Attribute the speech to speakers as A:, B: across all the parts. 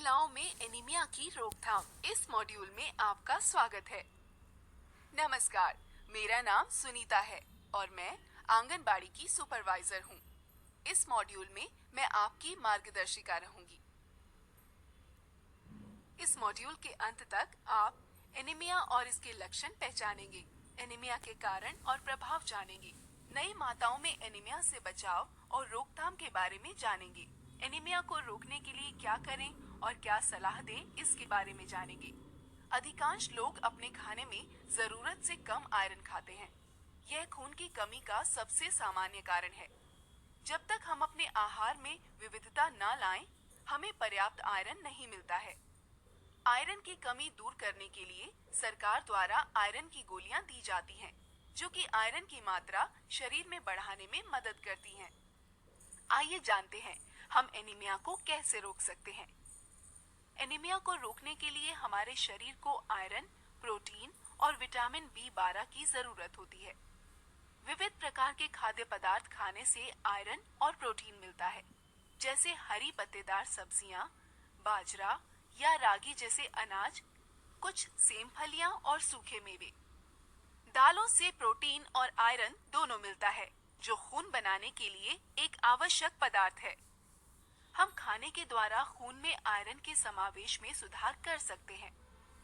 A: महिलाओं में एनीमिया की रोकथाम। इस मॉड्यूल में आपका स्वागत है। नमस्कार, मेरा नाम सुनीता है और मैं आंगनबाड़ी की सुपरवाइजर हूँ। इस मॉड्यूल में मैं आपकी मार्गदर्शिका रहूंगी। इस मॉड्यूल के अंत तक आप एनीमिया और इसके लक्षण पहचानेंगे, एनीमिया के कारण और प्रभाव जानेंगे, नई माताओं में एनीमिया से बचाव और रोकथाम के बारे में जानेंगे, एनीमिया को रोकने के लिए क्या करें और क्या सलाह दें इसके बारे में जानेंगे। अधिकांश लोग अपने खाने में जरूरत से कम आयरन खाते हैं। यह खून की कमी का सबसे सामान्य कारण है। जब तक हम अपने आहार में विविधता न लाएं, हमें पर्याप्त आयरन नहीं मिलता है। आयरन की कमी दूर करने के लिए सरकार द्वारा आयरन की गोलियां दी जाती हैं, जो कि आयरन की मात्रा शरीर में बढ़ाने में मदद करती हैं। आइए जानते हैं हम एनीमिया को कैसे रोक सकते हैं। एनीमिया को रोकने के लिए हमारे शरीर को आयरन, प्रोटीन और विटामिन B12 की जरूरत होती है। विविध प्रकार के खाद्य पदार्थ खाने से आयरन और प्रोटीन मिलता है, जैसे हरी पत्तेदार सब्जियां, बाजरा या रागी जैसे अनाज, कुछ सेम फलियां और सूखे मेवे। दालों से प्रोटीन और आयरन दोनों मिलता है, जो खून बनाने के लिए एक आवश्यक पदार्थ है। हम खाने के द्वारा खून में आयरन के समावेश में सुधार कर सकते हैं,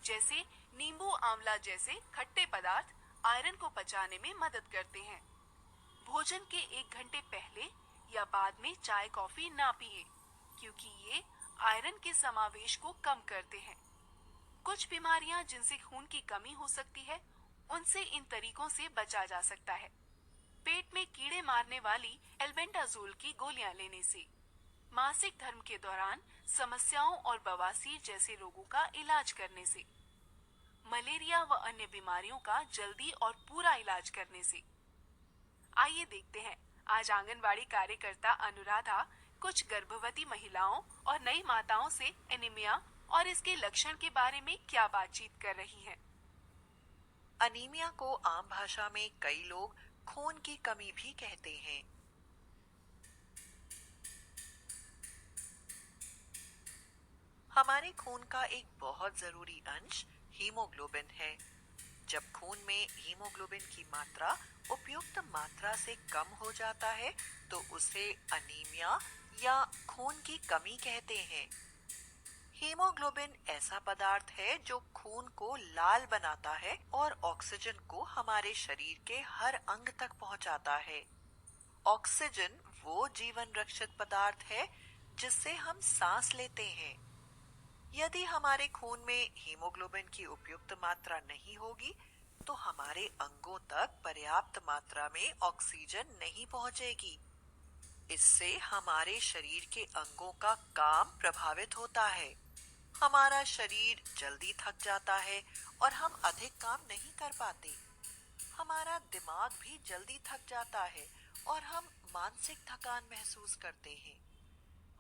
A: जैसे नींबू आंवला जैसे खट्टे पदार्थ आयरन को पचाने में मदद करते हैं। भोजन के 1 घंटे पहले या बाद में चाय कॉफी ना पिए, क्योंकि ये आयरन के समावेश को कम करते हैं। कुछ बीमारियां जिनसे खून की कमी हो सकती है, उनसे इन तरीकों से बचा जा सकता है। पेट में कीड़े मारने वाली एल्बेंडाजोल की गोलियां लेने से, मासिक धर्म के दौरान समस्याओं और बवासीर जैसे रोगों का इलाज करने से, मलेरिया व अन्य बीमारियों का जल्दी और पूरा इलाज करने से। आइए देखते हैं आज आंगनबाड़ी कार्यकर्ता अनुराधा कुछ गर्भवती महिलाओं और नई माताओं से एनीमिया और इसके लक्षण के बारे में क्या बातचीत कर रही हैं।
B: अनीमिया को आम भाषा में कई लोग खून की कमी भी कहते हैं। हमारे खून का एक बहुत जरूरी अंश हीमोग्लोबिन है। जब खून में हीमोग्लोबिन की मात्रा उपयुक्त मात्रा से कम हो जाता है, तो उसे अनीमिया या खून की कमी कहते हैं। हीमोग्लोबिन ऐसा पदार्थ है जो खून को लाल बनाता है और ऑक्सीजन को हमारे शरीर के हर अंग तक पहुंचाता है। ऑक्सीजन वो जीवन रक्षक पदार्थ है जिससे हम सांस लेते हैं। यदि हमारे खून में हीमोग्लोबिन की उपयुक्त मात्रा नहीं होगी, तो हमारे अंगों तक पर्याप्त मात्रा में ऑक्सीजन नहीं पहुंचेगी। इससे हमारे शरीर के अंगों का काम प्रभावित होता है। हमारा शरीर जल्दी थक जाता है और हम अधिक काम नहीं कर पाते। हमारा दिमाग भी जल्दी थक जाता है और हम मानसिक थकान महसूस करते हैं।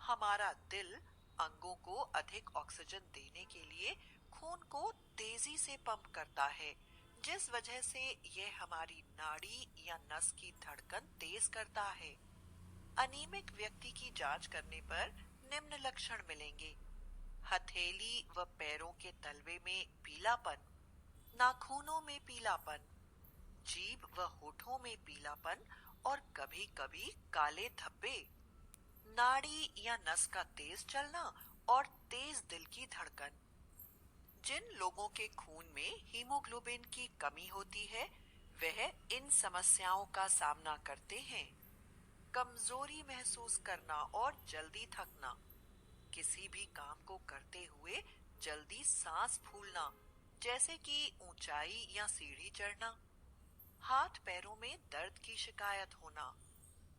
B: हमारा दिल अंगों को अधिक ऑक्सीजन देने के लिए खून को तेजी से पंप करता है, जिस वजह से यह हमारी नाड़ी या नस की धड़कन तेज करता है। अनीमिक व्यक्ति की जांच करने पर निम्न लक्षण मिलेंगे: हथेली व पैरों के तलवे में पीलापन, नाखूनों में पीलापन, जीभ व होठों में पीलापन और कभी-कभी काले धब्बे, नाड़ी या नस का तेज चलना और तेज दिल की धड़कन। जिन लोगों के खून में हीमोग्लोबिन की कमी होती है, वह इन समस्याओं का सामना करते हैं: कमजोरी महसूस करना और जल्दी थकना, किसी भी काम को करते हुए जल्दी सांस फूलना, जैसे कि ऊंचाई या सीढ़ी चढ़ना, हाथ पैरों में दर्द की शिकायत होना,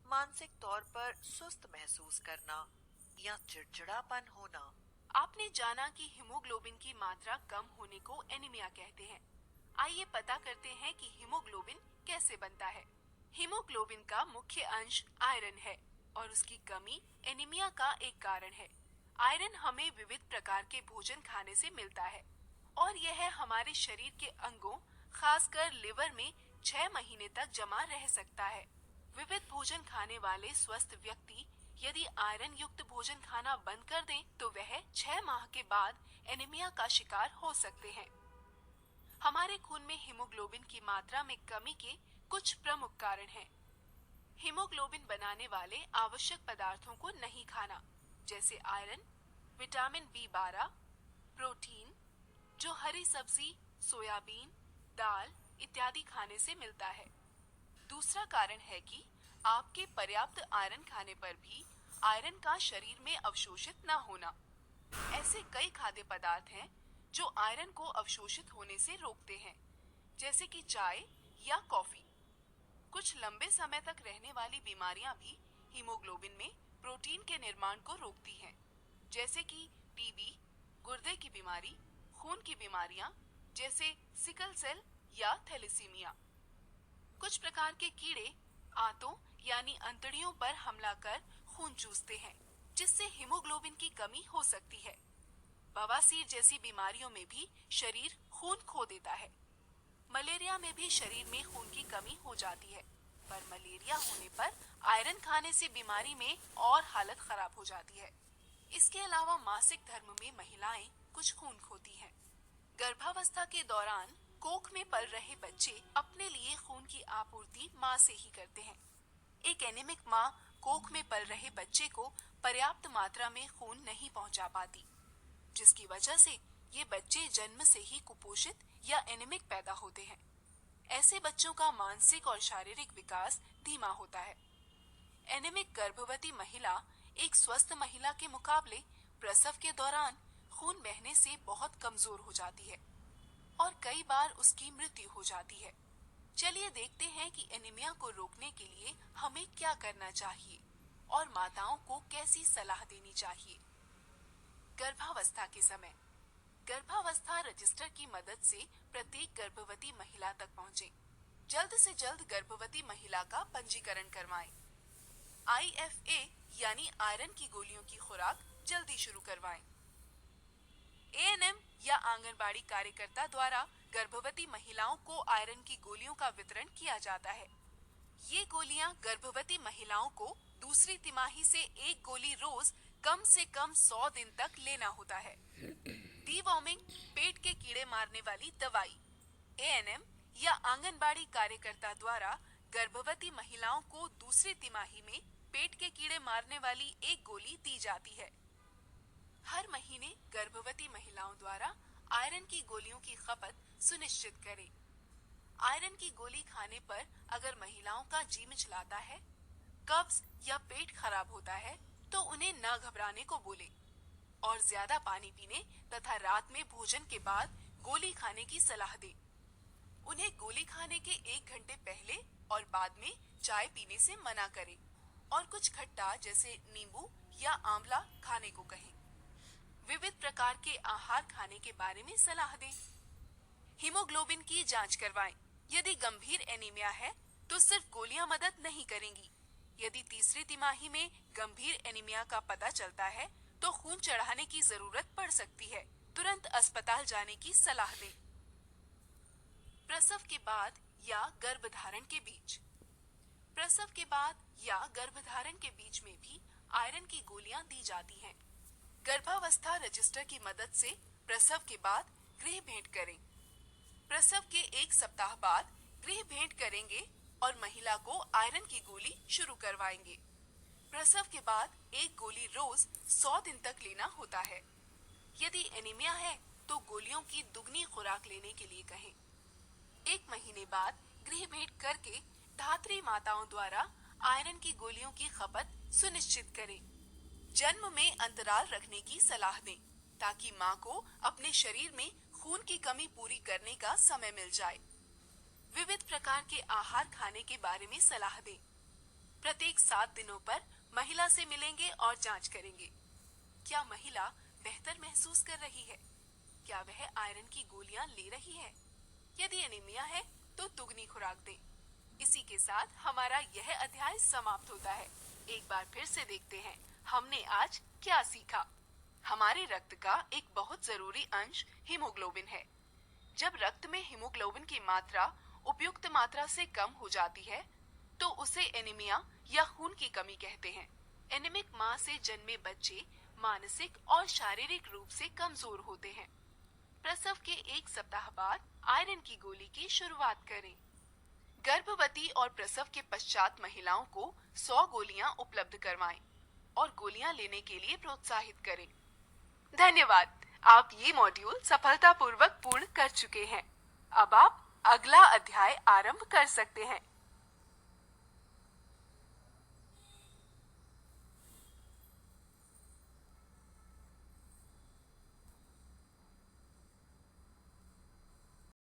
B: मानसिक तौर पर सुस्त महसूस करना या चिड़चिड़ापन होना।
A: आपने जाना कि हीमोग्लोबिन की मात्रा कम होने को एनीमिया कहते हैं। आइए पता करते हैं कि हीमोग्लोबिन कैसे बनता है। हीमोग्लोबिन का मुख्य अंश आयरन है और उसकी कमी एनीमिया का एक कारण है। आयरन हमें विविध प्रकार के भोजन खाने से मिलता है और यह हमारे शरीर के अंगों, खासकर लिवर में 6 महीने तक जमा रह सकता है। विविध भोजन खाने वाले स्वस्थ व्यक्ति यदि आयरन युक्त भोजन खाना बंद कर दें तो वह 6 माह के बाद एनीमिया का शिकार हो सकते हैं। हमारे खून में हीमोग्लोबिन की मात्रा में कमी के कुछ प्रमुख कारण हैं। हीमोग्लोबिन बनाने वाले आवश्यक पदार्थों को नहीं खाना, जैसे आयरन, विटामिन B12, प्रोटीन, जो हरी सब्जी, सोयाबीन, दाल इत्यादि खाने से मिलता है। दूसरा कारण है कि आपके पर्याप्त आयरन खाने पर भी आयरन का शरीर में अवशोषित न होना। ऐसे कई खाद्य पदार्थ हैं जो आयरन को अवशोषित होने से रोकते हैं, जैसे कि चाय या कॉफी। कुछ लंबे समय तक रहने वाली बीमारियां भी हीमोग्लोबिन में प्रोटीन के निर्माण को रोकती हैं, जैसे कि टीबी, गुर्दे की बीमारी, खून की बीमारियां जैसे सिकल सेल या थैलेसीमिया। कुछ प्रकार के कीड़े आंतों यानी अंतड़ियों पर हमला कर खून चूसते हैं, जिससे हीमोग्लोबिन की कमी हो सकती है। बवासीर जैसी बीमारियों में भी शरीर खून खो देता है। मलेरिया में भी शरीर में खून की कमी हो जाती है, पर मलेरिया होने पर आयरन खाने से बीमारी में और हालत खराब हो जाती है। इसके अलावा मासिक धर्म में महिलाएं कुछ खून खोती हैं। गर्भावस्था के दौरान कोख में पल रहे बच्चे अपने लिए खून की आपूर्ति मां से ही करते हैं। एक एनीमिक मां कोख में पल रहे बच्चे को पर्याप्त मात्रा में खून नहीं पहुंचा पाती, जिसकी वजह से ये बच्चे जन्म से ही कुपोषित या एनीमिक पैदा होते हैं। ऐसे बच्चों का मानसिक और शारीरिक विकास धीमा होता है। एनीमिक गर्भवती महिला एक स्वस्थ महिला के मुकाबले प्रसव के दौरान खून बहने से बहुत कमजोर हो जाती है और कई बार उसकी मृत्यु हो जाती है। चलिए देखते हैं कि एनीमिया को रोकने के लिए हमें क्या करना चाहिए और माताओं को कैसी सलाह देनी चाहिए। गर्भावस्था के समय गर्भावस्था रजिस्टर की मदद से प्रत्येक गर्भवती महिला तक पहुंचे। जल्द से जल्द गर्भवती महिला का पंजीकरण करवाएं। IFA यानी आयरन की गोलियों की खुराक जल्दी शुरू करवाएं। ANM या आंगनबाड़ी कार्यकर्ता द्वारा गर्भवती महिलाओं को आयरन की गोलियों का वितरण किया जाता है। ये गोलियां गर्भवती महिलाओं को दूसरी तिमाही से एक गोली रोज कम से कम 100 दिन तक लेना होता है। डीवॉर्मिंग, पेट के कीड़े मारने वाली दवाई, ANM या आंगनबाड़ी कार्यकर्ता द्वारा गर्भवती महिलाओं को दूसरी तिमाही में पेट के कीड़े मारने वाली एक गोली दी जाती है। हर महीने गर्भवती महिलाओं द्वारा आयरन की गोलियों की खपत सुनिश्चित करें। आयरन की गोली खाने पर अगर महिलाओं का जी मिचलाता है, कब्ज या पेट खराब होता है, तो उन्हें न घबराने को बोले और ज्यादा पानी पीने तथा रात में भोजन के बाद गोली खाने की सलाह दें। उन्हें गोली खाने के 1 घंटे पहले और बाद में चाय पीने से मना करें और कुछ खट्टा जैसे नींबू या आंवला खाने को कहें। विविध प्रकार के आहार खाने के बारे में सलाह दें। हीमोग्लोबिन की जांच करवाएं। यदि गंभीर एनीमिया है तो सिर्फ गोलियां मदद नहीं करेंगी। यदि तीसरी तिमाही में गंभीर एनीमिया का पता चलता है तो खून चढ़ाने की जरूरत पड़ सकती है। तुरंत अस्पताल जाने की सलाह दें। प्रसव के बाद या गर्भधारण के बीच प्रसव के बाद या गर्भधारण के बीच में भी आयरन की गोलियां दी जाती हैं। गर्भावस्था रजिस्टर की मदद से प्रसव के बाद गृह भेंट करें। प्रसव के 1 सप्ताह बाद गृह भेंट करेंगे और महिला को आयरन की गोली शुरू करवाएंगे। प्रसव के बाद एक गोली रोज 100 दिन तक लेना होता है। यदि एनीमिया है तो गोलियों की दुगनी खुराक लेने के लिए कहें। 1 महीने बाद गृह भेंट करके धात्री माताओं द्वारा आयरन की गोलियों की खपत सुनिश्चित करें। जन्म में अंतराल रखने की सलाह दें ताकि मां को अपने शरीर में खून की कमी पूरी करने का समय मिल जाए। विविध प्रकार के आहार खाने के बारे में सलाह दें। प्रत्येक 7 दिनों पर महिला से मिलेंगे और जांच करेंगे। क्या महिला बेहतर महसूस कर रही है? क्या वह आयरन की गोलियां ले रही है? यदि एनीमिया है तो दुगनी खुराक दें। इसी के साथ हमारा यह अध्याय समाप्त होता है। एक बार फिर से देखते हैं हमने आज क्या सीखा। हमारे रक्त का एक बहुत जरूरी अंश हीमोग्लोबिन है। जब रक्त में हीमोग्लोबिन की मात्रा उपयुक्त मात्रा से कम हो जाती है तो उसे एनीमिया या खून की कमी कहते हैं। एनीमिक मां से जन्मे बच्चे मानसिक और शारीरिक रूप से कमजोर होते हैं। प्रसव के 1 सप्ताह बाद आयरन की गोली की शुरुआत करें। गर्भवती और प्रसव के पश्चात महिलाओं को 100 गोलियां उपलब्ध करवाएं और गोलियां लेने के लिए प्रोत्साहित करें। धन्यवाद, आप ये मॉड्यूल सफलतापूर्वक पूर्ण कर चुके हैं। अब आप अगला अध्याय आरंभ कर सकते हैं।